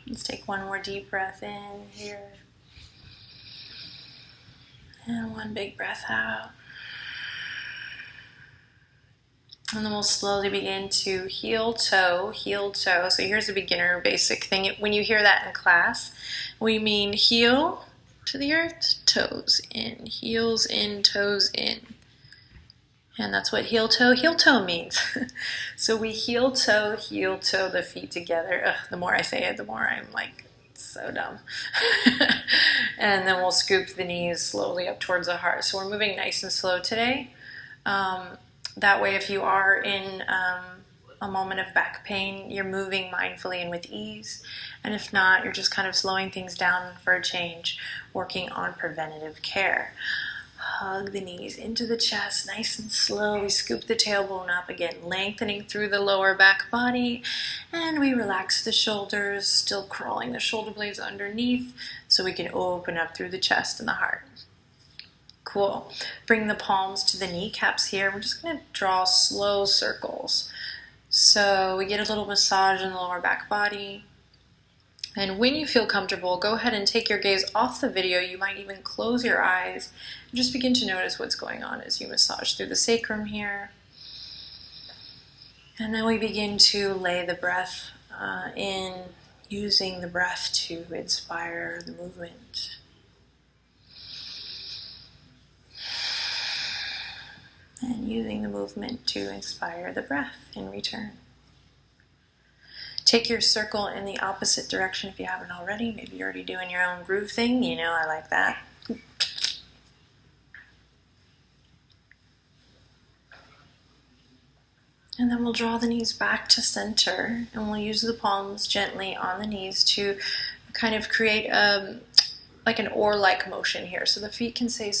Let's take one more deep breath in here. And one big breath out. And then we'll slowly begin to heel toe, heel toe. So here's a beginner basic thing. When you hear that in class, we mean heel to the earth, toes in, heels in, toes in. And that's what heel toe means. So we heel toe the feet together. Ugh, the more I say it, the more I'm like, so dumb. And then we'll scoop the knees slowly up towards the heart. So we're moving nice and slow today. That way, if you are in a moment of back pain, you're moving mindfully and with ease. And if not, you're just kind of slowing things down for a change, working on preventative care. Hug the knees into the chest, nice and slow. We scoop the tailbone up again, lengthening through the lower back body. And we relax the shoulders, still crawling the shoulder blades underneath so we can open up through the chest and the heart. Cool. Bring the palms to the kneecaps here. We're just going to draw slow circles. So we get a little massage in the lower back body. And when you feel comfortable, go ahead and take your gaze off the video. You might even close your eyes and just begin to notice what's going on as you massage through the sacrum here. And then we begin to lay the breath in, using the breath to inspire the movement. And using the movement to inspire the breath in return. Take your circle in the opposite direction if you haven't already. Maybe you're already doing your own groove thing. You know, I like that. And then we'll draw the knees back to center, and we'll use the palms gently on the knees to kind of create like an oar-like motion here. So the feet can stay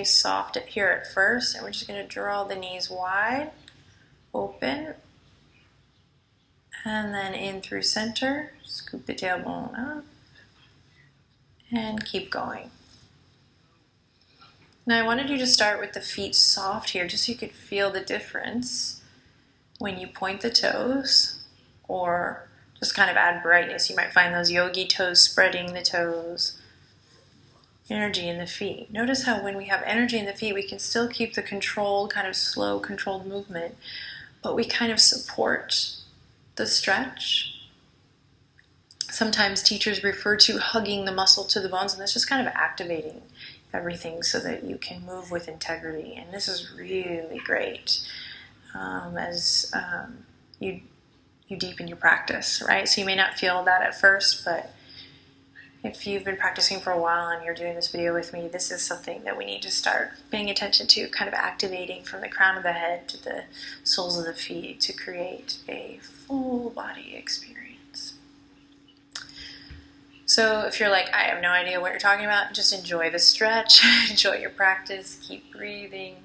soft here at first, and we're just going to draw the knees wide, open, and then in through center, scoop the tailbone up, and keep going. Now I wanted you to start with the feet soft here, just so you could feel the difference when you point the toes, or just kind of add brightness. You might find those yogi toes spreading the toes. Energy in the feet. Notice how when we have energy in the feet, we can still keep the controlled, kind of slow, controlled movement, but we kind of support the stretch. Sometimes teachers refer to hugging the muscle to the bones, and that's just kind of activating everything so that you can move with integrity. And this is really great as you deepen your practice, right? So you may not feel that at first, but if you've been practicing for a while and you're doing this video with me, this is something that we need to start paying attention to, kind of activating from the crown of the head to the soles of the feet to create a full body experience. So if you're like, I have no idea what you're talking about, just enjoy the stretch, enjoy your practice, keep breathing.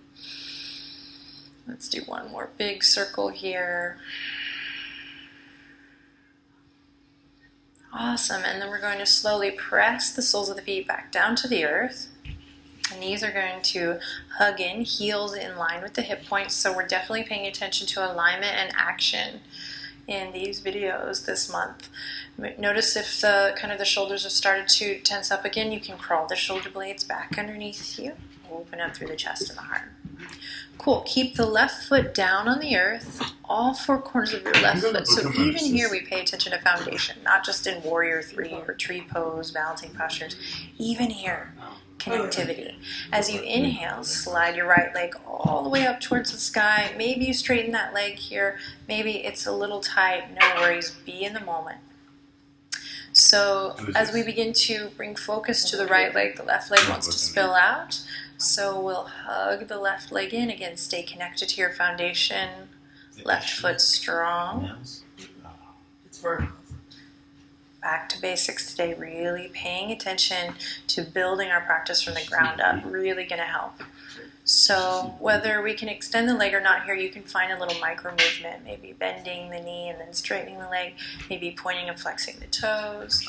Let's do one more big circle here. Awesome, and then we're going to slowly press the soles of the feet back down to the earth. The knees are going to hug in, heels in line with the hip points, so we're definitely paying attention to alignment and action in these videos this month. Notice if the shoulders have started to tense up again, you can crawl the shoulder blades back underneath you, open up through the chest and the heart. Cool. Keep the left foot down on the earth, all four corners of your left foot. So even here we pay attention to foundation, not just in Warrior 3 or tree pose, balancing postures. Even here, connectivity. As you inhale, slide your right leg all the way up towards the sky. Maybe you straighten that leg here. Maybe it's a little tight. No worries. Be in the moment. So as we begin to bring focus to the right leg, the left leg wants to spill out. So we'll hug the left leg in. Again, stay connected to your foundation. Left foot strong. Back to basics today, really paying attention to building our practice from the ground up. Really going to help. So whether we can extend the leg or not here, you can find a little micro movement, maybe bending the knee and then straightening the leg, maybe pointing and flexing the toes,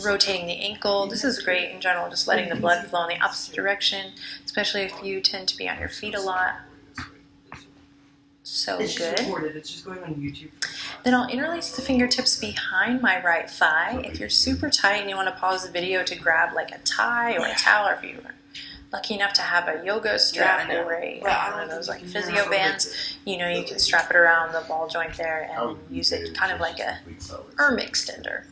rotating the ankle. This is great in general, just letting the blood flow in the opposite direction, especially if you tend to be on your feet a lot. So it's good. Just recorded. It's just going on YouTube. Then I'll interlace the fingertips behind my right thigh. If you're super tight and you want to pause the video to grab like a tie or a towel, or if you're lucky enough to have a yoga strap or one of those like physio bands, you know, you can strap it around the ball joint there and use it kind of like a arm extender.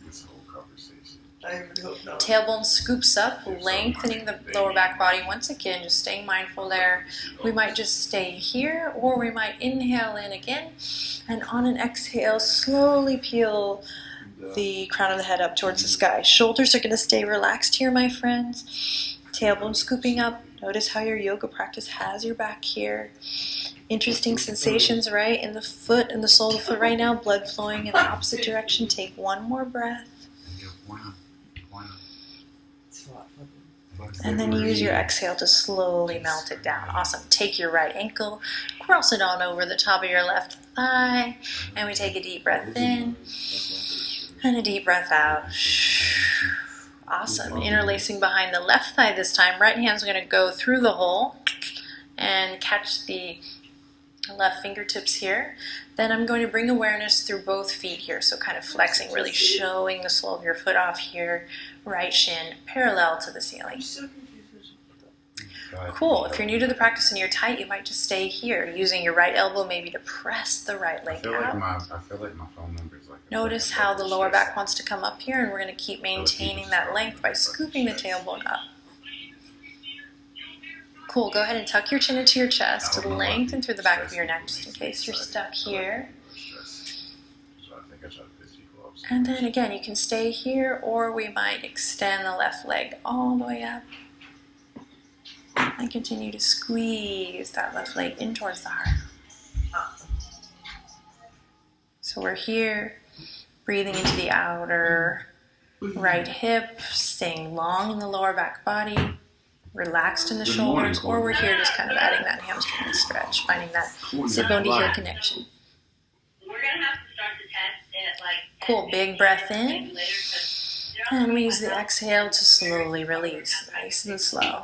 Tailbone scoops up, lengthening the lower back body. Once again, just staying mindful there. We might just stay here, or we might inhale in again, and on an exhale, slowly peel the crown of the head up towards the sky. Shoulders are going to stay relaxed here, my friends. Tailbone scooping up. Notice how your yoga practice has your back here. Interesting sensations, right? In the foot and the sole of the foot right now, blood flowing in the opposite direction. Take one more breath. And then use your exhale to slowly melt it down. Awesome. Take your right ankle, cross it on over the top of your left thigh, and we take a deep breath in and a deep breath out. Awesome. Interlacing behind the left thigh this time. Right hand's going to go through the hole and catch the left fingertips here. Then I'm going to bring awareness through both feet here, so kind of flexing, really showing the sole of your foot off here, right shin parallel to the ceiling. Cool. If you're new to the practice and you're tight, you might just stay here, using your right elbow maybe to press the right leg out. I feel like my phone number is like... Notice how the lower back wants to come up here, and we're going to keep maintaining that length by scooping the tailbone up. Cool. Go ahead and tuck your chin into your chest, lengthen through the back of your neck just in case you're stuck here. And then again, you can stay here, or we might extend the left leg all the way up and continue to squeeze that left leg in towards the heart. So we're here, breathing into the outer right hip, staying long in the lower back body, relaxed in the shoulders, or we're here just kind of adding that hamstring stretch, finding that sit bone to heel connection. We're going to have to start the test at like... Cool, big breath in, and we use the exhale to slowly release, nice and slow.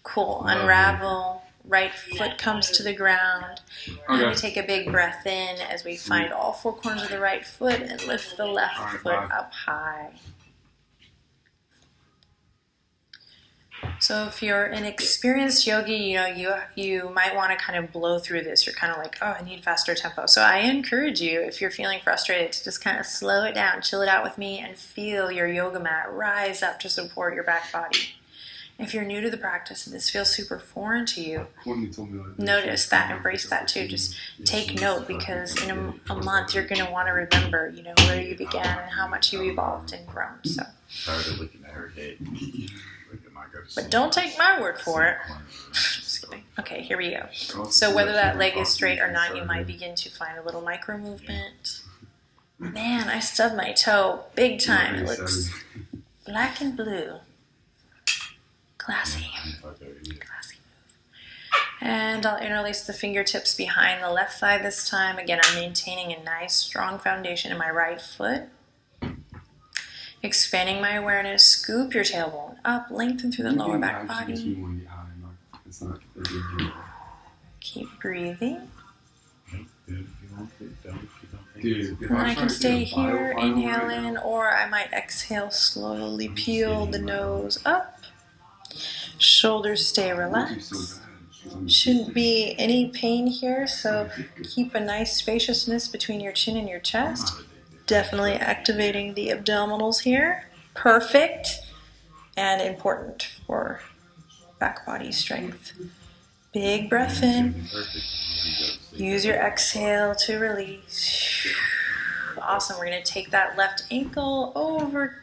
Cool, unravel, right foot comes to the ground, and we take a big breath in as we find all four corners of the right foot and lift the left foot up high. So if you're an experienced yogi, you know, you might want to kind of blow through this. You're kind of like, oh, I need faster tempo. So I encourage you, if you're feeling frustrated, to just kind of slow it down, chill it out with me, and feel your yoga mat rise up to support your back body. If you're new to the practice and this feels super foreign to you, notice that, embrace that too. Just take note, because in a month you're going to want to remember, you know, where you began and how much you evolved and grown. So. Started looking at her head. But don't take my word for it. Just kidding. Okay, here we go. So whether that leg is straight or not, you might begin to find a little micro movement. Man, I stubbed my toe big time. It looks black and blue. Classy. Classy move. And I'll interlace the fingertips behind the left thigh this time. Again, I'm maintaining a nice, strong foundation in my right foot. Expanding my awareness, scoop your tailbone up, lengthen through the lower back body. Keep breathing. And then I can stay here, inhale in, or I might exhale, slowly peel the nose up. Shoulders stay relaxed. Shouldn't be any pain here, so keep a nice spaciousness between your chin and your chest. Definitely activating the abdominals here. Perfect and important for back body strength. Big breath in. Use your exhale to release. Awesome. We're going to take that left ankle over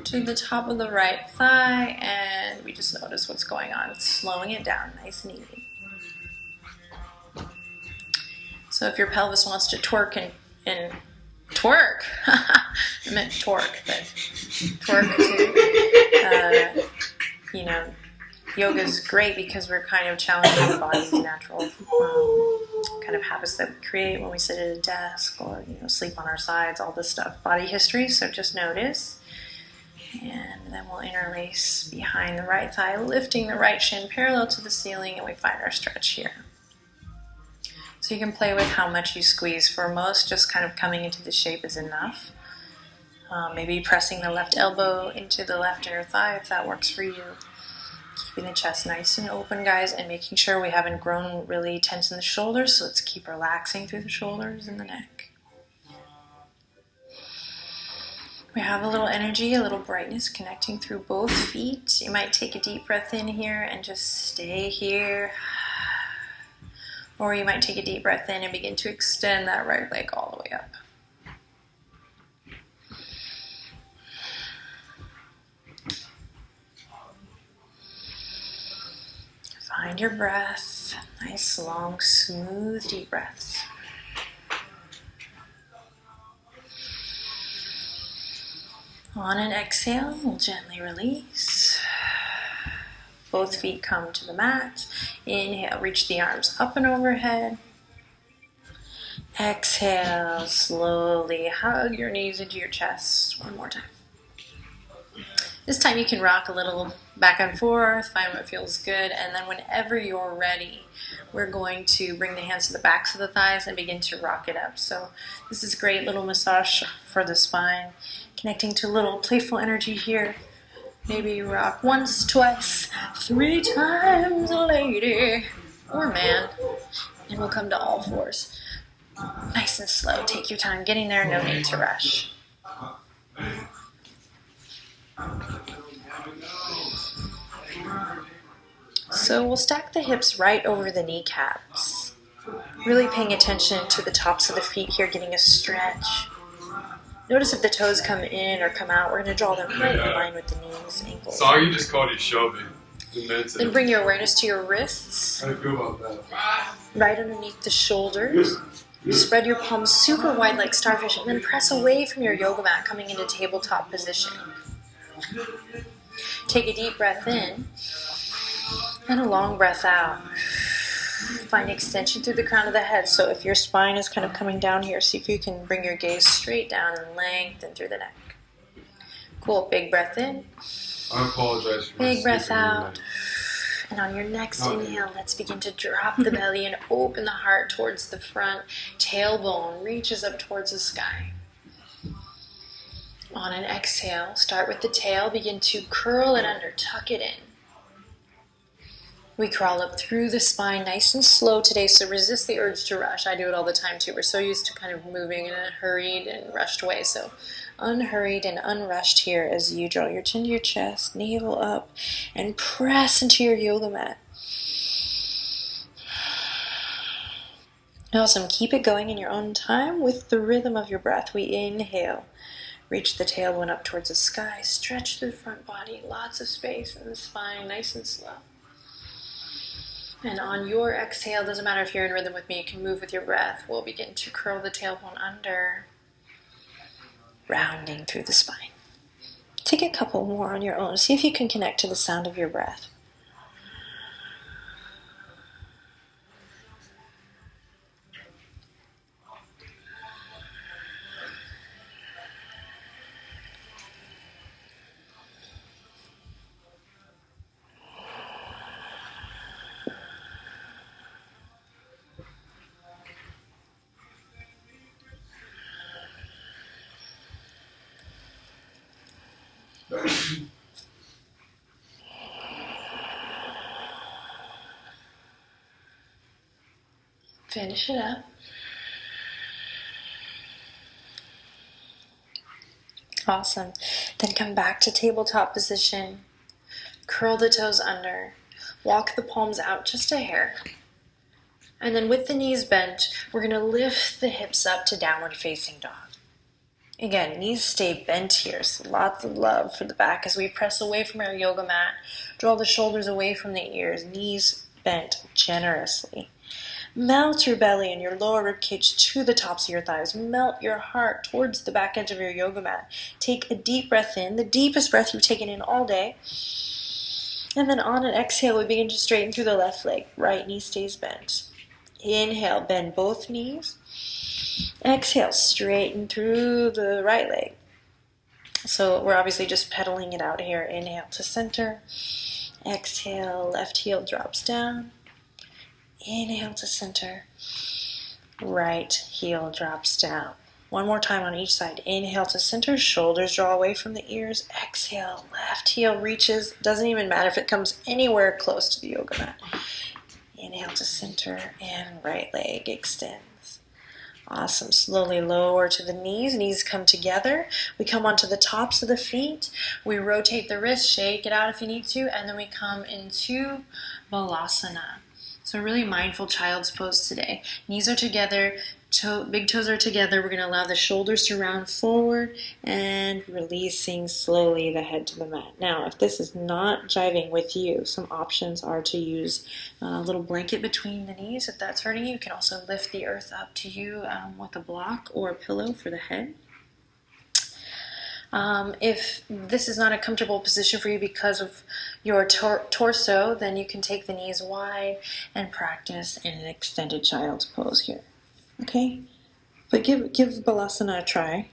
to the top of the right thigh, and we just notice what's going on. Slowing it down nice and easy. So if your pelvis wants to twerk and twerk. I meant torque, but twerk too. You know, yoga is great because we're kind of challenging the body's natural kind of habits that we create when we sit at a desk or, you know, sleep on our sides, all this stuff. Body history, so just notice. And then we'll interlace behind the right thigh, lifting the right shin parallel to the ceiling, and we find our stretch here. So you can play with how much you squeeze. For most, just kind of coming into the shape is enough. Maybe pressing the left elbow into the left inner thigh if that works for you. Keeping the chest nice and open, guys, and making sure we haven't grown really tense in the shoulders, so let's keep relaxing through the shoulders and the neck. We have a little energy, a little brightness connecting through both feet. You might take a deep breath in here and just stay here. Or you might take a deep breath in and begin to extend that right leg all the way up. Find your breath. Nice, long, smooth, deep breaths. On an exhale, we'll gently release. Both feet come to the mat. Inhale, reach the arms up and overhead. Exhale, slowly hug your knees into your chest. One more time. This time you can rock a little back and forth, find what feels good, and then whenever you're ready, we're going to bring the hands to the backs of the thighs and begin to rock it up. So this is a great little massage for the spine, connecting to a little playful energy here. Maybe rock once, twice, 3 times, lady or man, and we'll come to all fours. Nice and slow. Take your time getting there. No need to rush. So we'll stack the hips right over the kneecaps. Really paying attention to the tops of the feet here, getting a stretch. Notice if the toes come in or come out. We're going to draw them right in line with the knees, ankles. Song you just called it Shelby. Then bring your awareness to your wrists. How do you feel about that? Right underneath the shoulders. Spread your palms super wide like starfish, and then press away from your yoga mat, coming into tabletop position. Take a deep breath in and a long breath out. Find extension through the crown of the head. So if your spine is kind of coming down here, see if you can bring your gaze straight down and lengthen through the neck. Cool. Big breath in. I apologize for my Big breath sleeping out. tonight. And on your next inhale, let's begin to drop the belly and open the heart towards the front. Tailbone reaches up towards the sky. On an exhale, start with the tail. Begin to curl it under, tuck it in. We crawl up through the spine nice and slow today, so resist the urge to rush. I do it all the time too. We're so used to kind of moving in a hurried and rushed way. So unhurried and unrushed here as you draw your chin to your chest, navel up, and press into your yoga mat. Awesome. Keep it going in your own time with the rhythm of your breath. We inhale. Reach the tailbone up towards the sky. Stretch through the front body. Lots of space in the spine. Nice and slow. And on your exhale, doesn't matter if you're in rhythm with me, you can move with your breath. We'll begin to curl the tailbone under, rounding through the spine. Take a couple more on your own. See if you can connect to the sound of your breath. Finish it up. Awesome. Then come back to tabletop position. Curl the toes under. Walk the palms out just a hair. And then with the knees bent, we're going to lift the hips up to downward facing dog. Again, knees stay bent here, so lots of love for the back as we press away from our yoga mat. Draw the shoulders away from the ears, knees bent generously. Melt your belly and your lower ribcage to the tops of your thighs. Melt your heart towards the back edge of your yoga mat. Take a deep breath in, the deepest breath you've taken in all day. And then on an exhale, we begin to straighten through the left leg. Right knee stays bent. Inhale, bend both knees. Exhale, straighten through the right leg. So we're obviously just pedaling it out here. Inhale to center. Exhale, left heel drops down. Inhale to center. right heel drops down. One more time on each side. Inhale to center, shoulders draw away from the ears. Exhale, left heel reaches. Doesn't even matter if it comes anywhere close to the yoga mat. Inhale to center and right leg extends. Awesome. Slowly lower to the knees. Knees come together. We come onto the tops of the feet. We rotate the wrist, shake it out if you need to, and then we come into Balasana. So really mindful child's pose today. Knees are together, big toes are together. We're going to allow the shoulders to round forward and releasing slowly the head to the mat. Now, if this is not jiving with you, some options are to use a little blanket between the knees. If that's hurting you, you can also lift the earth up to you with a block or a pillow for the head. If this is not a comfortable position for you because of your torso, then you can take the knees wide and practice in an extended child's pose here. Okay? But give Balasana a try.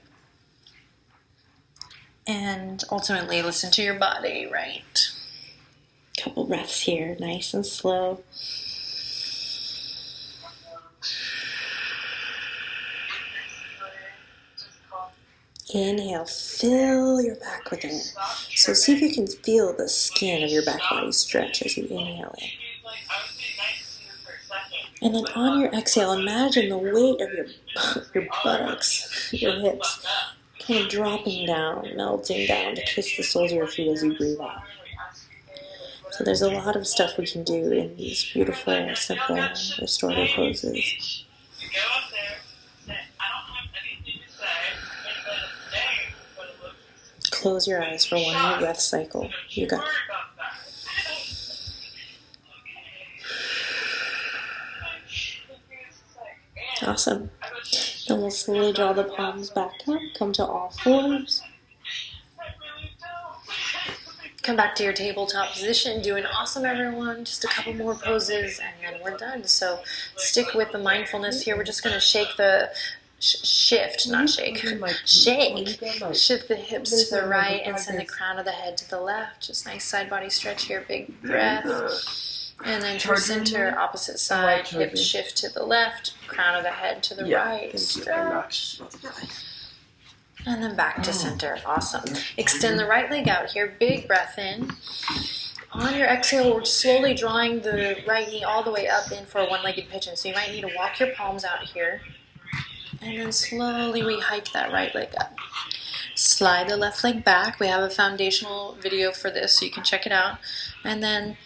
And ultimately listen to your body, right? Couple breaths here, nice and slow. Inhale, fill your back with air. So see if you can feel the skin of your back body stretch as you inhale in. And then on your exhale, imagine the weight of your buttocks, your hips, kind of dropping down, melting down to kiss the soles of your feet as you breathe out. So there's a lot of stuff we can do in these beautiful, simple, restorative poses. Close your eyes for one more breath cycle. You got it. Awesome. Then we'll slowly draw the palms back up. Come to all fours. Come back to your tabletop position. Doing awesome, everyone. Just a couple more poses and then we're done. So stick with the mindfulness here. We're just going to shake the... shift, not shake. Shake. Shift the hips to the right and send the crown of the head to the left. Just nice side body stretch here. Big breath. And then to center, opposite side. Hips shift to the left. Crown of the head to the right. Stretch. And then back to center. Awesome. Extend the right leg out here. Big breath in. On your exhale, we're slowly drawing the right knee all the way up in for a one-legged pigeon. So you might need to walk your palms out here. And then slowly we hike that right leg up. Slide the left leg back. We have a foundational video for this, so you can check it out. And then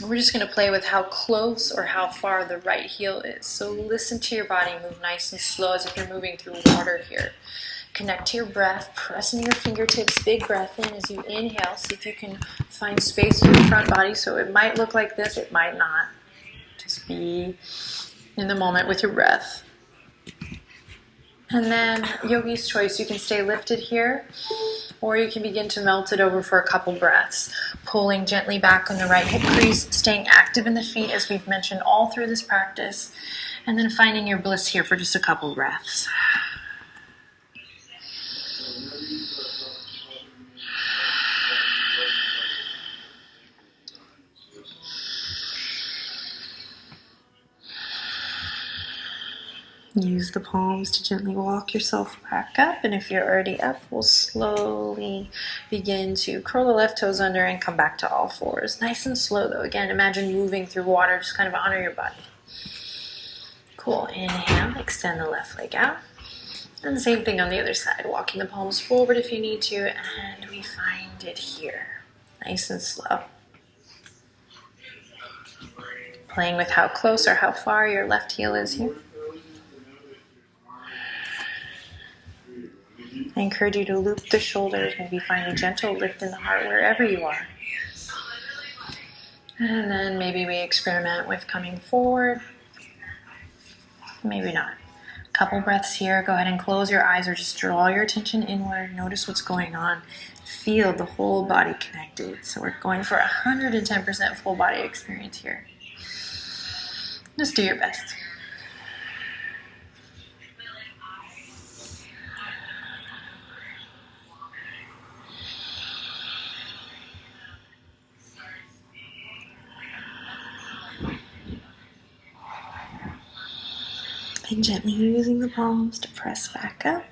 we're just going to play with how close or how far the right heel is. So listen to your body. Move nice and slow as if you're moving through water here. Connect to your breath. Press into your fingertips. Big breath in as you inhale. See if you can find space in your front body. So it might look like this. It might not. Just be in the moment with your breath. And then yogi's choice, you can stay lifted here, or you can begin to melt it over for a couple breaths. Pulling gently back on the right hip crease, staying active in the feet as we've mentioned all through this practice, and then finding your bliss here for just a couple breaths. Use the palms to gently walk yourself back up, and if you're already up, we'll slowly begin to curl the left toes under and come back to all fours. Nice and slow though. Again, imagine moving through water, just kind of honor your body. Cool. Inhale, extend the left leg out. And the same thing on the other side, walking the palms forward if you need to, and we find it here. Nice and slow. Playing with how close or how far your left heel is here. I encourage you to loop the shoulders, maybe find a gentle lift in the heart wherever you are. And then maybe we experiment with coming forward. Maybe not. A couple breaths here. Go ahead and close your eyes or just draw your attention inward. Notice what's going on. Feel the whole body connected. So we're going for 110% full body experience here. Just do your best. And gently using the palms to press back up.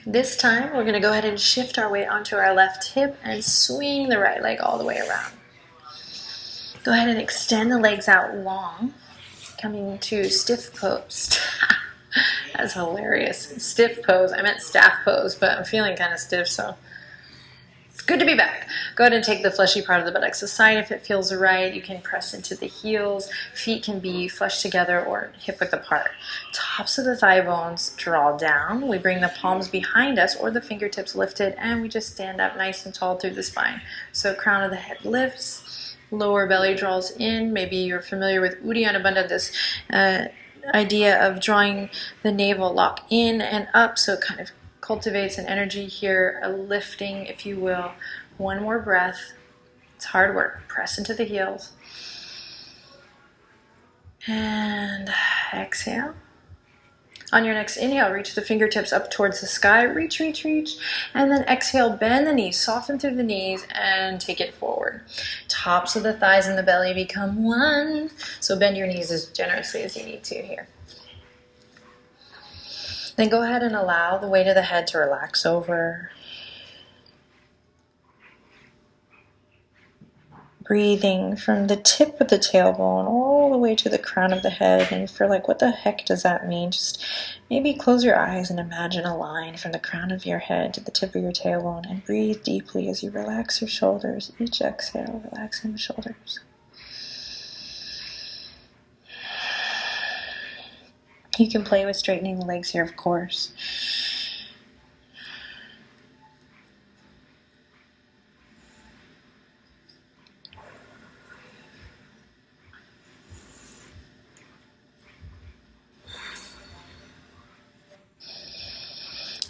This time, we're going to go ahead and shift our weight onto our left hip and swing the right leg all the way around. Go ahead and extend the legs out long, coming to stiff pose. That's hilarious. Stiff pose. I meant staff pose, but I'm feeling kind of stiff, so it's good to be back. Go ahead and take the fleshy part of the buttocks aside if it feels right. You can press into the heels. Feet can be flush together or hip width apart. Tops of the thigh bones draw down. We bring the palms behind us or the fingertips lifted, and we just stand up nice and tall through the spine. So crown of the head lifts, lower belly draws in. Maybe you're familiar with Uddiyana Bandha, this idea of drawing the navel lock in and up, so it kind of cultivates an energy here, a lifting, if you will. One more breath. It's hard work. Press into the heels. And exhale. On your next inhale, reach the fingertips up towards the sky. Reach, reach, reach. And then exhale, bend the knees, soften through the knees, and take it forward. Tops of the thighs and the belly become one. So bend your knees as generously as you need to here. Then go ahead and allow the weight of the head to relax over. Breathing from the tip of the tailbone all the way to the crown of the head. And if you're like, what the heck does that mean? Just maybe close your eyes and imagine a line from the crown of your head to the tip of your tailbone, and breathe deeply as you relax your shoulders. Each exhale, relaxing the shoulders. You can play with straightening the legs here, of course.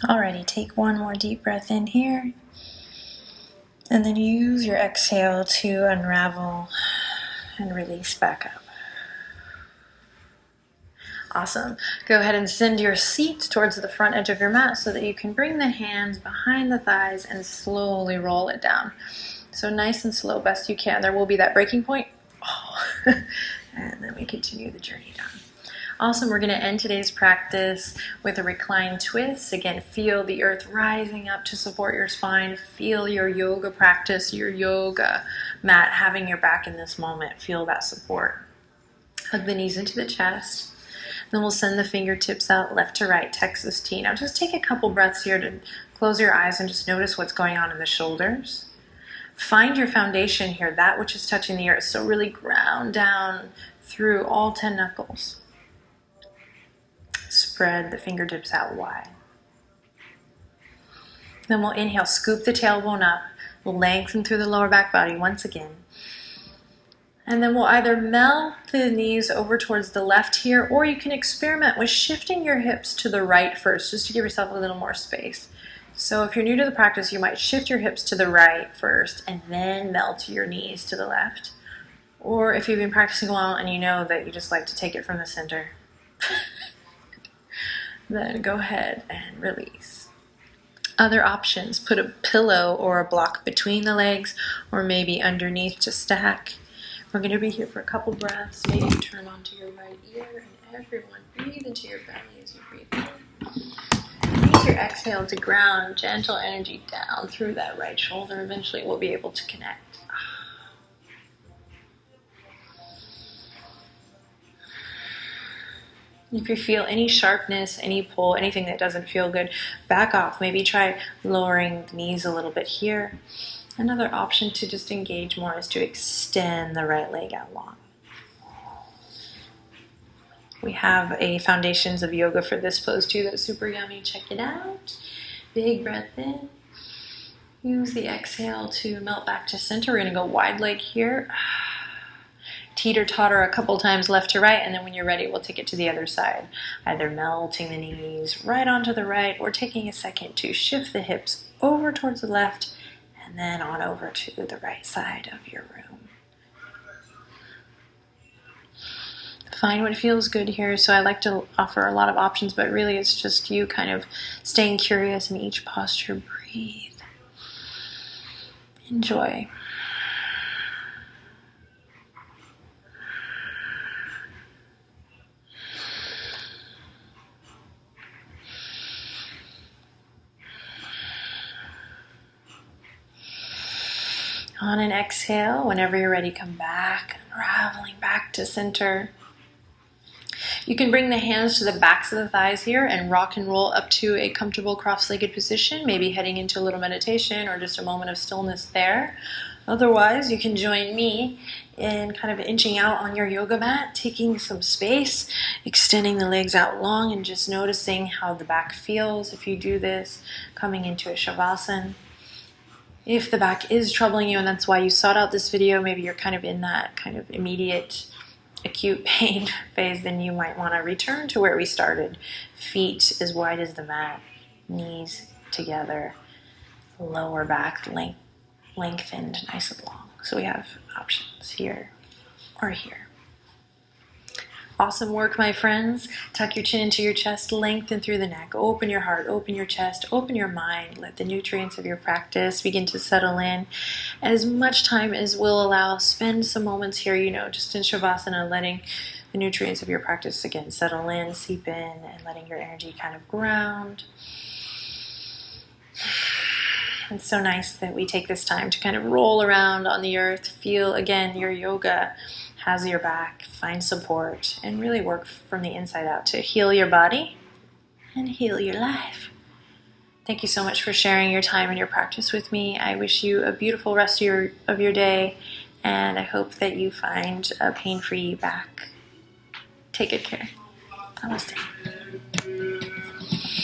Alrighty, take one more deep breath in here. And then use your exhale to unravel and release back up. Awesome. Go ahead and send your seat towards the front edge of your mat so that you can bring the hands behind the thighs and slowly roll it down. So nice and slow, best you can. There will be that breaking point. Oh. And then we continue the journey down. Awesome. We're going to end today's practice with a reclined twist. Again, feel the earth rising up to support your spine. Feel your yoga practice, your yoga mat having your back in this moment. Feel that support. Hug the knees into the chest. Then we'll send the fingertips out left to right, Texas T. Now just take a couple breaths here to close your eyes and just notice what's going on in the shoulders. Find your foundation here, that which is touching the earth. So really ground down through all 10 knuckles. Spread the fingertips out wide. Then we'll inhale, scoop the tailbone up. We'll lengthen through the lower back body once again. And then we'll either melt the knees over towards the left here, or you can experiment with shifting your hips to the right first, just to give yourself a little more space. So if you're new to the practice, you might shift your hips to the right first and then melt your knees to the left. Or if you've been practicing a while and you know that you just like to take it from the center, then go ahead and release. Other options, put a pillow or a block between the legs, or maybe underneath to stack. We're going to be here for a couple breaths. Maybe you turn onto your right ear, and everyone breathe into your belly as you breathe in. Use your exhale to ground gentle energy down through that right shoulder. Eventually we'll be able to connect. If you feel any sharpness, any pull, anything that doesn't feel good, back off. Maybe try lowering the knees a little bit here. Another option to just engage more is to extend the right leg out long. We have a Foundations of Yoga for this pose too that's super yummy. Check it out. Big breath in. Use the exhale to melt back to center. We're going to go wide leg here. Teeter-totter a couple times left to right, and then when you're ready, we'll take it to the other side. Either melting the knees right onto the right, or taking a second to shift the hips over towards the left, and then on over to the right side of your room. Find what feels good here. So I like to offer a lot of options, but really it's just you kind of staying curious in each posture. Breathe. Enjoy. On an exhale, whenever you're ready, come back, unraveling back to center. You can bring the hands to the backs of the thighs here and rock and roll up to a comfortable cross-legged position, maybe heading into a little meditation or just a moment of stillness there. Otherwise, you can join me in kind of inching out on your yoga mat, taking some space, extending the legs out long and just noticing how the back feels if you do this, coming into a Shavasana. If the back is troubling you and that's why you sought out this video, maybe you're kind of in that kind of immediate acute pain phase, then you might want to return to where we started. Feet as wide as the mat, knees together, lower back lengthened nice and long. So we have options here or here. Awesome work, my friends. Tuck your chin into your chest, lengthen through the neck, open your heart, open your chest, open your mind. Let the nutrients of your practice begin to settle in. As much time as will allow, spend some moments here, just in Shavasana, letting the nutrients of your practice again settle in, seep in, and letting your energy kind of ground. It's so nice that we take this time to kind of roll around on the earth, feel again your yoga has your back, find support, and really work from the inside out to heal your body and heal your life. Thank you so much for sharing your time and your practice with me. I wish you a beautiful rest of your day, and I hope that you find a pain-free back. Take good care. Namaste.